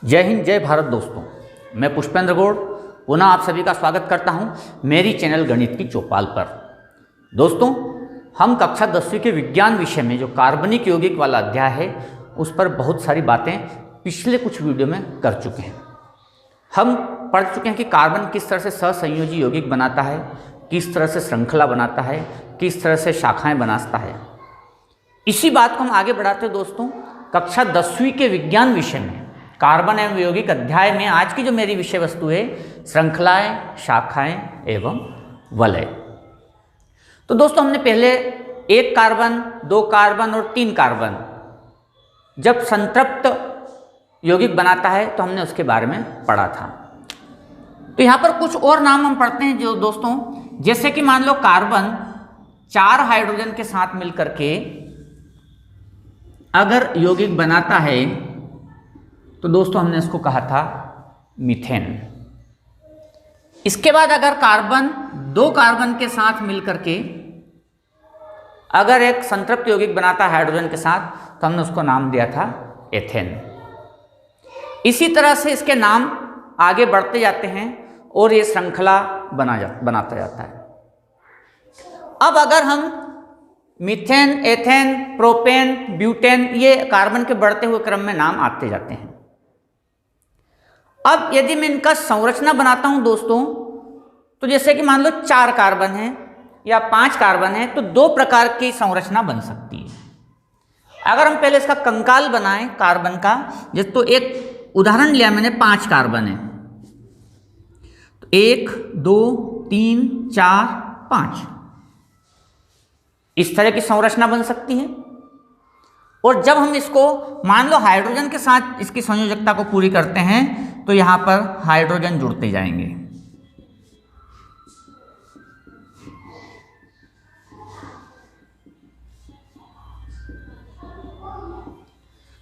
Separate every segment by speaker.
Speaker 1: जय हिंद, जय भारत दोस्तों। मैं पुष्पेंद्र गौड़ पुनः आप सभी का स्वागत करता हूं मेरी चैनल गणित की चौपाल पर। दोस्तों, हम कक्षा 10वीं के विज्ञान विषय में जो कार्बनिक यौगिक वाला अध्याय है उस पर बहुत सारी बातें पिछले कुछ वीडियो में कर चुके हैं। हम पढ़ चुके हैं कि कार्बन किस तरह से सहसंयोजी यौगिक बनाता है, किस तरह से श्रृंखला बनाता है, किस तरह से शाखाएं बनाता है। इसी बात को हम आगे बढ़ाते हैं दोस्तों। कक्षा 10वीं के विज्ञान विषय में कार्बन एवं यौगिक अध्याय में आज की जो मेरी विषय वस्तु है श्रृंखलाएं, शाखाएं एवं वलय। तो दोस्तों, हमने पहले 1 कार्बन, 2 कार्बन और 3 कार्बन जब संतृप्त यौगिक बनाता है तो हमने उसके बारे में पढ़ा था। तो यहाँ पर कुछ और नाम हम पढ़ते हैं जो दोस्तों, जैसे कि मान लो कार्बन 4 हाइड्रोजन के साथ मिलकर के अगर यौगिक बनाता है तो दोस्तों हमने इसको कहा था मीथेन। इसके बाद अगर कार्बन 2 कार्बन के साथ मिलकर के अगर एक संतृप्त यौगिक बनाता है हाइड्रोजन के साथ तो हमने उसको नाम दिया था एथेन। इसी तरह से इसके नाम आगे बढ़ते जाते हैं और ये श्रृंखला बनाता जाता है। अब अगर हम मीथेन, एथेन, प्रोपेन, ब्यूटेन, ये कार्बन के बढ़ते हुए क्रम में नाम आते जाते हैं। अब यदि मैं इनका संरचना बनाता हूं दोस्तों, तो जैसे कि मान लो 4 कार्बन है या 5 कार्बन है तो 2 प्रकार की संरचना बन सकती है। अगर हम पहले इसका कंकाल बनाएं कार्बन का, जैसे तो एक उदाहरण लिया मैंने, 5 कार्बन है तो 1, 2, 3, 4, 5 इस तरह की संरचना बन सकती है। और जब हम इसको मान लो हाइड्रोजन के साथ इसकी संयोजकता को पूरी करते हैं तो यहां पर हाइड्रोजन जुड़ते जाएंगे।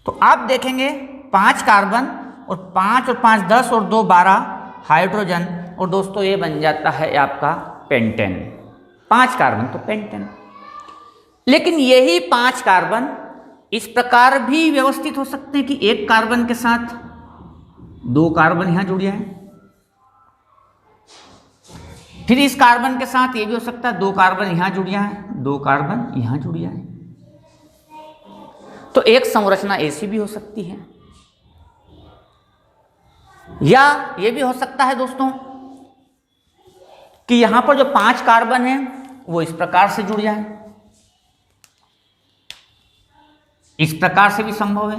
Speaker 1: तो आप देखेंगे 5 कार्बन और 5 और 5 10 और 2 12 हाइड्रोजन, और दोस्तों ये बन जाता है आपका पेंटेन। 5 कार्बन तो पेंटेन। लेकिन यही 5 कार्बन इस प्रकार भी व्यवस्थित हो सकते हैं कि 1 कार्बन के साथ 2 कार्बन यहां जुड़ जाए, फिर इस कार्बन के साथ ये भी हो सकता है 2 कार्बन यहां जुड़ जाए, 2 कार्बन यहां जुड़ जाए। तो एक संरचना ऐसी भी हो सकती है, या ये भी हो सकता है दोस्तों कि यहां पर जो 5 कार्बन है वो इस प्रकार से जुड़ जाए। इस प्रकार से भी संभव है।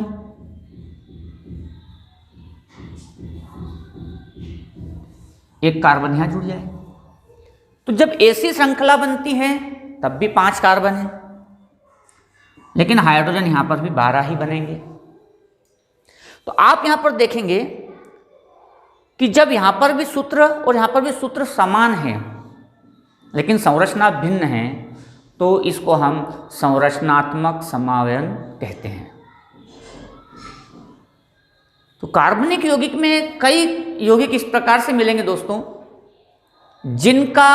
Speaker 1: एक कार्बन यहां जुड़ जाए। तो जब ऐसी श्रृंखला बनती है तब भी 5 कार्बन है, लेकिन हाइड्रोजन यहां पर भी 12 ही बनेंगे। तो आप यहां पर देखेंगे कि जब यहां पर भी सूत्र और यहां पर भी सूत्र समान है लेकिन संरचना भिन्न है तो इसको हम संरचनात्मक समावयन कहते हैं। तो कार्बनिक यौगिक में कई यौगिक इस प्रकार से मिलेंगे दोस्तों जिनका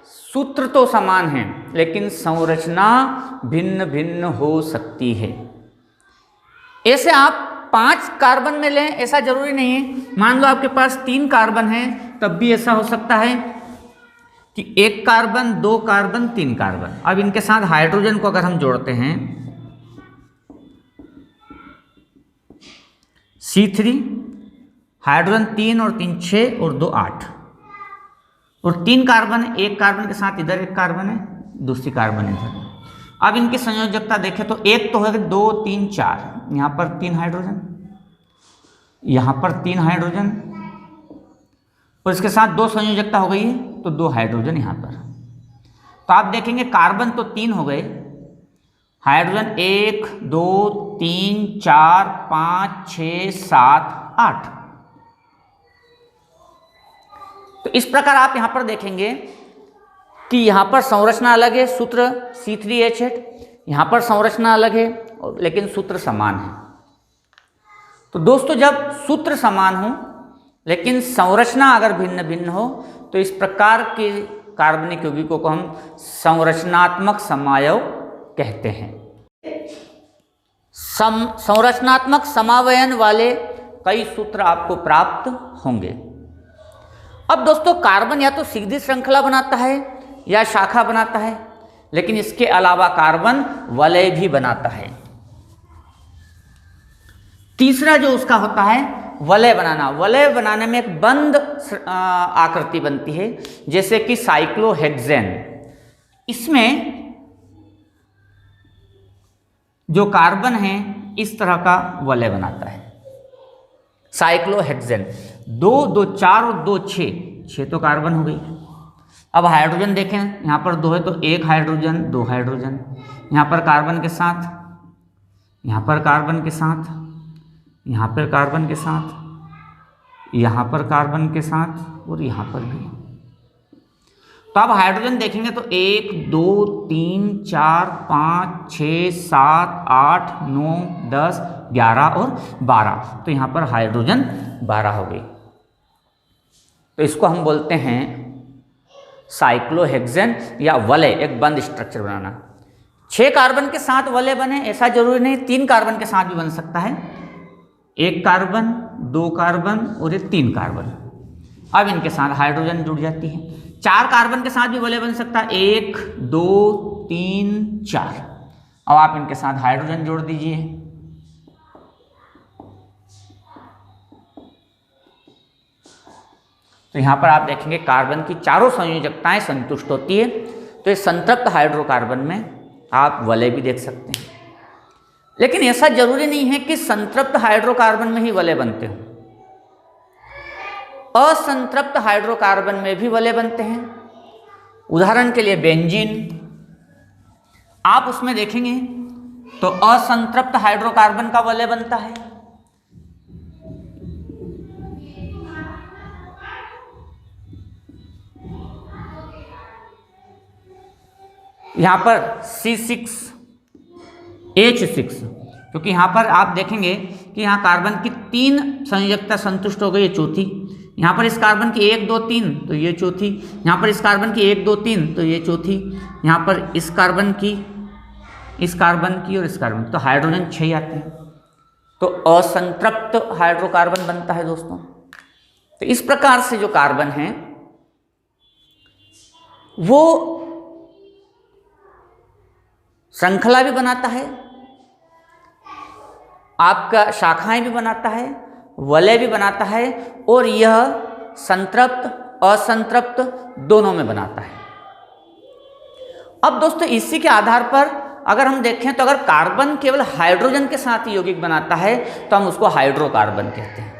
Speaker 1: सूत्र तो समान है लेकिन संरचना भिन्न भिन्न हो सकती है। ऐसे आप 5 कार्बन में लें ऐसा जरूरी नहीं है। मान लो आपके पास 3 कार्बन है तब भी ऐसा हो सकता है कि 1 कार्बन, 2 कार्बन, 3 कार्बन। अब इनके साथ हाइड्रोजन को अगर हम जोड़ते हैं C3, हाइड्रोजन 3 और 3 6 और 2 8, और 3 कार्बन है, 1 कार्बन के साथ इधर 1 कार्बन है, दूसरी कार्बन इधर। अब इनकी संयोजकता देखें तो एक तो है 2 3 4, यहां पर 3 हाइड्रोजन, यहां पर 3 हाइड्रोजन, और इसके साथ 2 संयोजकता हो गई है तो 2 हाइड्रोजन यहां पर। तो आप देखेंगे कार्बन तो 3 हो गए, हाइड्रोजन 1 2 3 4 5 6 7 8। तो इस प्रकार आप यहां पर देखेंगे कि यहां पर संरचना अलग है, सूत्र C3H8, यहां पर संरचना अलग है लेकिन सूत्र समान है। तो दोस्तों, जब सूत्र समान हो लेकिन संरचना अगर भिन्न भिन्न हो तो इस प्रकार के कार्बनिक यौगिकों को हम संरचनात्मक समावयव कहते हैं। संरचनात्मक समावयन वाले कई सूत्र आपको प्राप्त होंगे। अब दोस्तों कार्बन या तो सीधी श्रृंखला बनाता है या शाखा बनाता है, लेकिन इसके अलावा कार्बन वलय भी बनाता है। तीसरा जो उसका होता है वलय बनाना। वलय बनाने में एक बंद आकृति बनती है, जैसे कि साइक्लोहेक्सेन। इसमें जो कार्बन है इस तरह का वलय बनाता है साइक्लोहेक्सेन। 2 2 4 और 2 6, 6 तो कार्बन हो गई। अब हाइड्रोजन देखें, यहाँ पर 2 है तो 1 हाइड्रोजन 2 हाइड्रोजन, यहाँ पर कार्बन के साथ, यहाँ पर कार्बन के साथ, यहाँ पर कार्बन के साथ, यहाँ पर कार्बन के साथ और यहाँ पर भी। तो अब हाइड्रोजन देखेंगे तो 1 2 3 4 5 6 7 8 9 10 11 और 12, तो यहाँ पर हाइड्रोजन 12 हो गई। तो इसको हम बोलते हैं साइक्लोहेक्सेन या वलय, एक बंद स्ट्रक्चर बनाना। 6 कार्बन के साथ वलय बने ऐसा जरूरी नहीं, 3 कार्बन के साथ भी बन सकता है। 1 कार्बन 2 कार्बन और ये 3 कार्बन। अब इनके साथ हाइड्रोजन जुड़ जाती है। 4 कार्बन के साथ भी वलय बन सकता है, 1 2 3 4। अब आप इनके साथ हाइड्रोजन जोड़ दीजिए। तो यहाँ पर आप देखेंगे कार्बन की चारों संयोजकताएं संतुष्ट होती है। तो इस संतृप्त हाइड्रोकार्बन में आप वलय भी देख सकते हैं, लेकिन ऐसा जरूरी नहीं है कि संतृप्त हाइड्रोकार्बन में ही वलय बनते हों। असंतृप्त हाइड्रोकार्बन में भी वलय बनते हैं। उदाहरण के लिए बेंजीन, आप उसमें देखेंगे तो असंतृप्त हाइड्रोकार्बन का वलय बनता है। यहाँ पर C6H6, क्योंकि यहाँ पर आप देखेंगे कि यहाँ कार्बन की 3 संयोजकता संतुष्ट हो गई, ये चौथी। यहाँ पर इस कार्बन की 1 2 3 तो ये चौथी। यहाँ पर इस कार्बन की 1 2 3 तो ये चौथी। यहाँ पर इस कार्बन की और इस कार्बन, तो हाइड्रोजन 6 आते हैं। तो असंतृप्त हाइड्रोकार्बन बनता है दोस्तों। तो इस प्रकार से जो कार्बन है वो श्रृंखला भी बनाता है, आपका शाखाएं भी बनाता है, वलय भी बनाता है, और यह संतृप्त असंतृप्त दोनों में बनाता है। अब दोस्तों इसी के आधार पर अगर हम देखें तो अगर कार्बन केवल हाइड्रोजन के साथ यौगिक बनाता है तो हम उसको हाइड्रोकार्बन कहते हैं।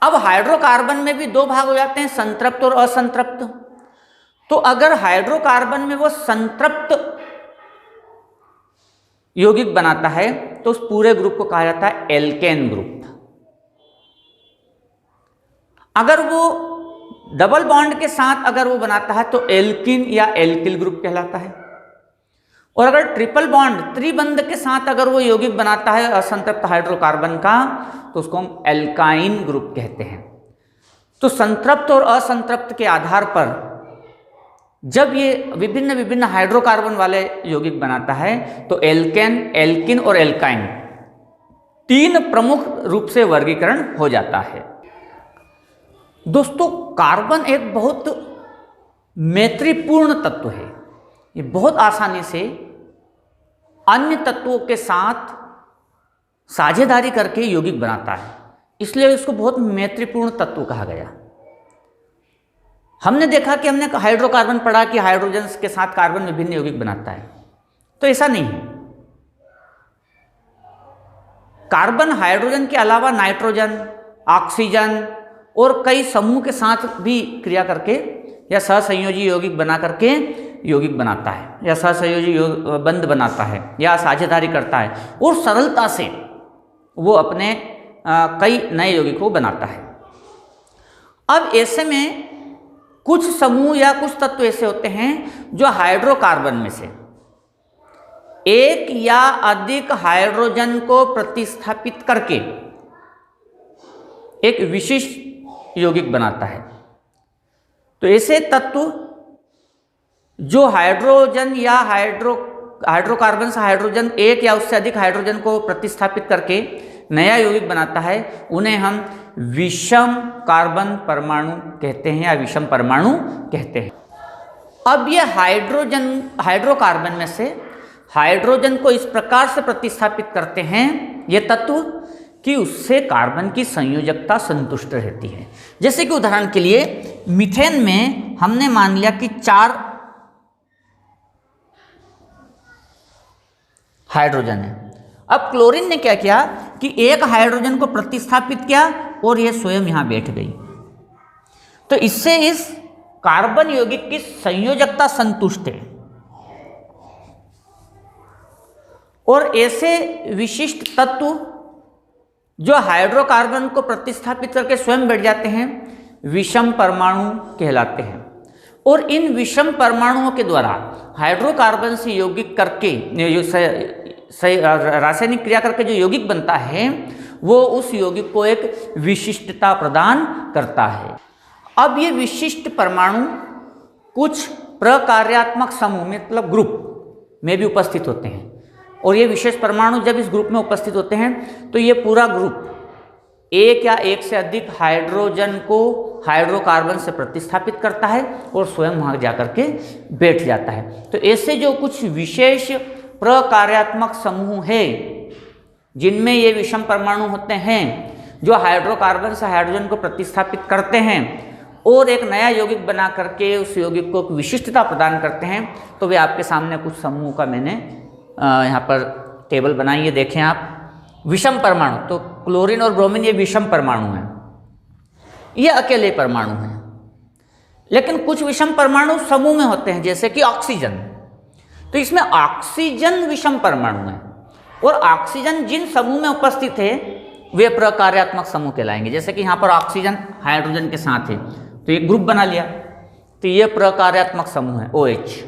Speaker 1: अब हाइड्रोकार्बन में भी 2 भाग हो जाते हैं, संतृप्त और असंतृप्त। तो अगर हाइड्रोकार्बन में वो संतृप्त यौगिक बनाता है तो उस पूरे ग्रुप को कहा जाता है एल्केन ग्रुप। अगर वो डबल बॉन्ड के साथ अगर वो बनाता है तो एल्किन या एल्किल ग्रुप कहलाता है। और अगर ट्रिपल बॉन्ड त्रिबंध के साथ अगर वो यौगिक बनाता है असंतृप्त हाइड्रोकार्बन का तो उसको हम एल्काइन ग्रुप कहते हैं। तो संतृप्त और असंतृप्त के आधार पर जब ये विभिन्न विभिन्न हाइड्रोकार्बन वाले यौगिक बनाता है तो एल्केन, एल्किन और एल्काइन 3 प्रमुख रूप से वर्गीकरण हो जाता है। दोस्तों कार्बन एक बहुत मैत्रीपूर्ण तत्व है। ये बहुत आसानी से अन्य तत्वों के साथ साझेदारी करके यौगिक बनाता है, इसलिए इसको बहुत मैत्रीपूर्ण तत्व कहा गया। हमने देखा कि हमने हाइड्रोकार्बन पढ़ा कि हाइड्रोजन के साथ कार्बन विभिन्न यौगिक बनाता है, तो ऐसा नहीं है। कार्बन हाइड्रोजन के अलावा नाइट्रोजन, ऑक्सीजन और कई समूह के साथ भी क्रिया करके या सहसंयोजी यौगिक बना करके यौगिक बनाता है या सहसंयोजी बंध बनाता है या साझेदारी करता है और सरलता से वो अपने कई नए यौगिकों को बनाता है। अब ऐसे में कुछ समूह या कुछ तत्व ऐसे होते हैं जो हाइड्रोकार्बन में से एक या अधिक हाइड्रोजन को प्रतिस्थापित करके एक विशिष्ट यौगिक बनाता है। तो ऐसे तत्व जो हाइड्रोजन या हाइड्रोकार्बन से हाइड्रोजन एक या उससे अधिक हाइड्रोजन को प्रतिस्थापित करके नया यौगिक बनाता है उन्हें हम विषम कार्बन परमाणु कहते हैं या विषम परमाणु कहते हैं। अब ये हाइड्रोकार्बन में से हाइड्रोजन को इस प्रकार से प्रतिस्थापित करते हैं ये तत्व कि उससे कार्बन की संयोजकता संतुष्ट रहती है। जैसे कि उदाहरण के लिए मीथेन में हमने मान लिया कि 4 हाइड्रोजन है। अब क्लोरीन ने क्या किया कि एक हाइड्रोजन को प्रतिस्थापित किया और यह स्वयं यहां बैठ गई, तो इससे इस कार्बन यौगिक की संयोजकता संतुष्ट है। और ऐसे विशिष्ट तत्व जो हाइड्रोकार्बन को प्रतिस्थापित करके स्वयं बैठ जाते हैं विषम परमाणु कहलाते हैं। और इन विषम परमाणुओं के द्वारा हाइड्रोकार्बन से यौगिक करके रासायनिक क्रिया करके जो यौगिक बनता है वो उस यौगिक को एक विशिष्टता प्रदान करता है। अब ये विशिष्ट परमाणु कुछ प्रकार्यात्मक समूह मतलब ग्रुप में भी उपस्थित होते हैं। और ये विशेष परमाणु जब इस ग्रुप में उपस्थित होते हैं तो ये पूरा ग्रुप एक या एक से अधिक हाइड्रोजन को हाइड्रोकार्बन से प्रतिस्थापित करता है और स्वयं वहां जाकर के बैठ जाता है। तो ऐसे जो कुछ विशेष प्रकार्यात्मक समूह है जिनमें ये विषम परमाणु होते हैं जो हाइड्रोकार्बन से हाइड्रोजन को प्रतिस्थापित करते हैं और एक नया यौगिक बना करके उस यौगिक को विशिष्टता प्रदान करते हैं, तो वे आपके सामने कुछ समूह का मैंने यहाँ पर टेबल बनाई है, देखें आप। विषम परमाणु तो क्लोरीन और ब्रोमीन ये विषम परमाणु हैं, ये अकेले परमाणु हैं। लेकिन कुछ विषम परमाणु समूह में होते हैं जैसे कि ऑक्सीजन, तो इसमें ऑक्सीजन विषम परमाणु है और ऑक्सीजन जिन समूह में उपस्थित है वे प्रकार्यात्मक समूह कहलाएंगे। जैसे कि यहाँ पर ऑक्सीजन हाइड्रोजन के साथ है तो एक ग्रुप बना लिया, तो ये प्रकार्यात्मक समूह है OH।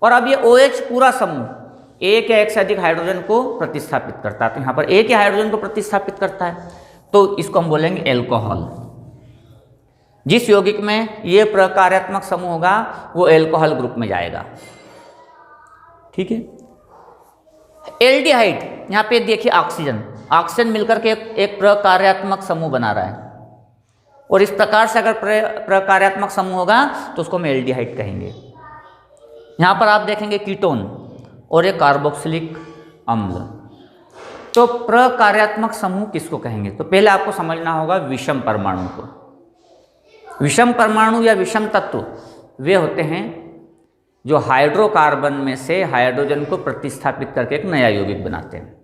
Speaker 1: और अब ये OH पूरा समूह एक या एक से अधिक हाइड्रोजन को प्रतिस्थापित करता है, तो यहाँ पर एक ही हाइड्रोजन को प्रतिस्थापित करता है तो इसको हम बोलेंगे एल्कोहल। जिस यौगिक में ये प्रकार्यात्मक समूह होगा वो एल्कोहल ग्रुप में जाएगा। ठीक है। एल्डिहाइड, यहाँ पे देखिए ऑक्सीजन मिलकर के एक प्रकार्यात्मक समूह बना रहा है और इस प्रकार से अगर प्रकार्यात्मक समूह होगा तो उसको हम एल्डिहाइड कहेंगे। यहाँ पर आप देखेंगे कीटोन और एक कार्बोक्सिलिक अम्ल। तो प्रकार्यात्मक समूह किसको कहेंगे? तो पहले आपको समझना होगा विषम परमाणु को। विषम परमाणु या विषम तत्व वे होते हैं जो हाइड्रोकार्बन में से हाइड्रोजन को प्रतिस्थापित करके एक नया यौगिक बनाते हैं,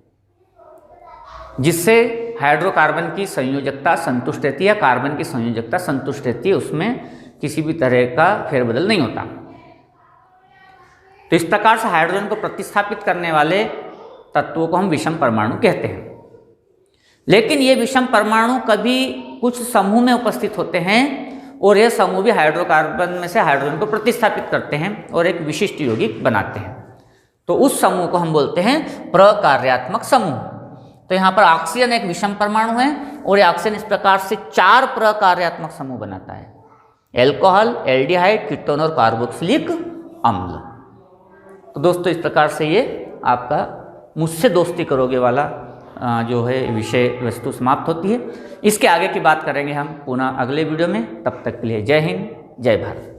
Speaker 1: जिससे हाइड्रोकार्बन की संयोजकता संतुष्ट रहती है, कार्बन की संयोजकता संतुष्ट रहती है, उसमें किसी भी तरह का फेरबदल नहीं होता। तो इस प्रकार से हाइड्रोजन को प्रतिस्थापित करने वाले तत्वों को हम विषम परमाणु कहते हैं। लेकिन ये विषम परमाणु कभी कुछ समूह में उपस्थित होते हैं और ये समूह भी हाइड्रोकार्बन में से हाइड्रोजन को प्रतिस्थापित करते हैं और एक विशिष्ट यौगिक बनाते हैं। तो उस समूह को हम बोलते हैं प्रकार्यात्मक समूह। तो यहाँ पर ऑक्सीजन एक विषम परमाणु है और ये ऑक्सीजन इस प्रकार से 4 प्रकार्यात्मक समूह बनाता है, एल्कोहल, एल्डिहाइड, कीटोन और कार्बोक्सिलिक अम्ल। तो दोस्तों इस प्रकार से ये आपका मुझसे दोस्ती करोगे वाला जो है विषय वस्तु समाप्त होती है। इसके आगे की बात करेंगे हम पुनः अगले वीडियो में। तब तक के लिए जय हिंद, जय भारत।